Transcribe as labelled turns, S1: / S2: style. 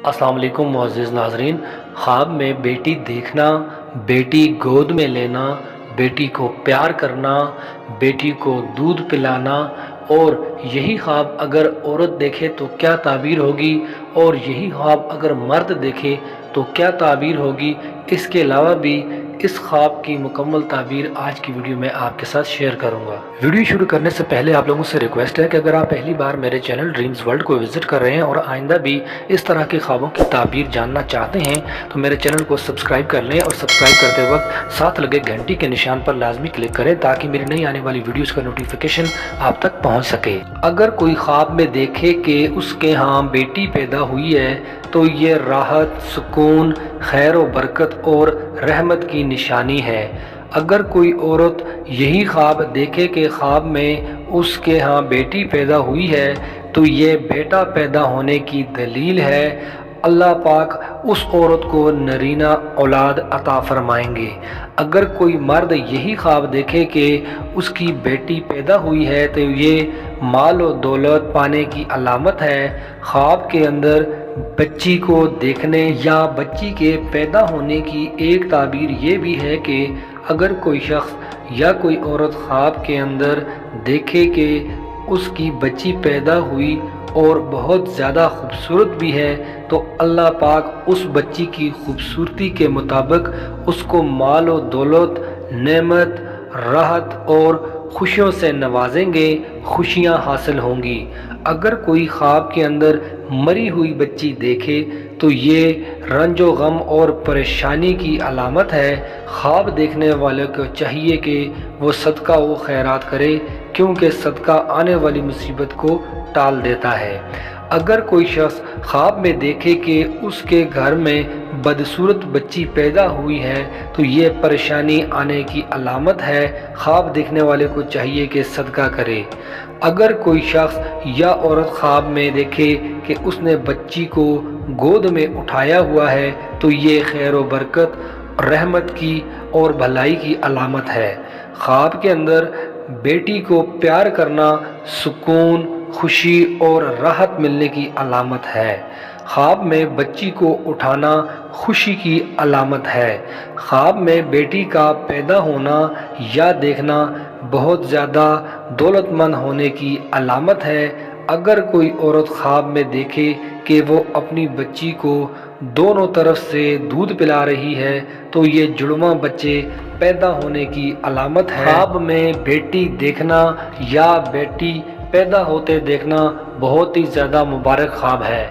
S1: अस्सलाम वालेकुम मुअज़्ज़िज़ नाज़रीन। ख्वाब में बेटी देखना, बेटी गोद में लेना, बेटी को प्यार करना, बेटी को दूध पिलाना और यही ख्वाब अगर औरत देखे तो क्या ताबीर होगी और यही ख्वाब अगर मर्द देखे तो क्या ताबीर होगी। इसके अलावा भी इस ख्वाब की मुकम्मल ताबीर आज की वीडियो में आपके साथ शेयर करूंगा। वीडियो शुरू करने से पहले आप लोगों से रिक्वेस्ट है कि अगर आप पहली बार मेरे चैनल ड्रीम्स वर्ल्ड को विजिट कर रहे हैं और आइंदा भी इस तरह के ख्वाबों की ताबीर जानना चाहते हैं तो मेरे चैनल को सब्सक्राइब कर लें और सब्सक्राइब करते वक्त साथ लगे घंटी के निशान पर लाजमी क्लिक करें ताकि मेरी नई आने वाली वीडियोस का नोटिफिकेशन आप तक पहुंच सके। अगर कोई ख्वाब में देखे कि उसके यहाँ बेटी पैदा हुई है तो ये राहत, सुकून, खैर व बरकत और रहमत की निशानी है। अगर कोई औरत यही ख्वाब देखे कि ख्वाब में उसके यहाँ बेटी पैदा हुई है तो ये बेटा पैदा होने की दलील है। अल्लाह पाक उस औरत को नरीना औलाद अता फरमाएंगे। अगर कोई मर्द यही ख्वाब देखे कि उसकी बेटी पैदा हुई है तो ये माल और दौलत पाने की अलामत है। ख्वाब के अंदर बच्ची को देखने या बच्ची के पैदा होने की एक ताबीर ये भी है कि अगर कोई शख्स या कोई औरत ख्वाब के अंदर देखे कि उसकी बच्ची पैदा हुई और बहुत ज़्यादा खूबसूरत भी है तो अल्लाह पाक उस बच्ची की खूबसूरती के मुताबिक उसको माल और दौलत, नेमत, राहत और खुशियों से नवाजेंगे, खुशियां हासिल होंगी। अगर कोई ख्वाब के अंदर मरी हुई बच्ची देखे तो ये रंजो गम और परेशानी की अलामत है। ख्वाब देखने वाले को चाहिए कि वो सदका व खैरात करे क्योंकि सदका आने वाली मुसीबत को टाल देता है। अगर कोई शख्स ख्वाब में देखे कि उसके घर में बदसूरत बच्ची पैदा हुई है तो ये परेशानी आने की अलामत है। ख्वाब देखने वाले को चाहिए कि सदका करे। अगर कोई शख्स या औरत ख्वाब में देखे कि उसने बच्ची को गोद में उठाया हुआ है तो ये खैर व बरकत, रहमत की और भलाई की अलामत है। ख्वाब के अंदर बेटी को प्यार करना सुकून, खुशी और राहत मिलने की अलामत है। ख्वाब में बच्ची को उठाना खुशी की अलामत है। ख्वाब में बेटी का पैदा होना या देखना बहुत ज़्यादा दौलतमंद होने की अलामत है। अगर कोई औरत ख्वाब में देखे कि वो अपनी बच्ची को दोनों तरफ से दूध पिला रही है तो ये जुड़वा बच्चे पैदा होने की अलामत है। ख्वाब में बेटी देखना या बेटी पैदा होते देखना बहुत ही ज़्यादा मुबारक ख्वाब है।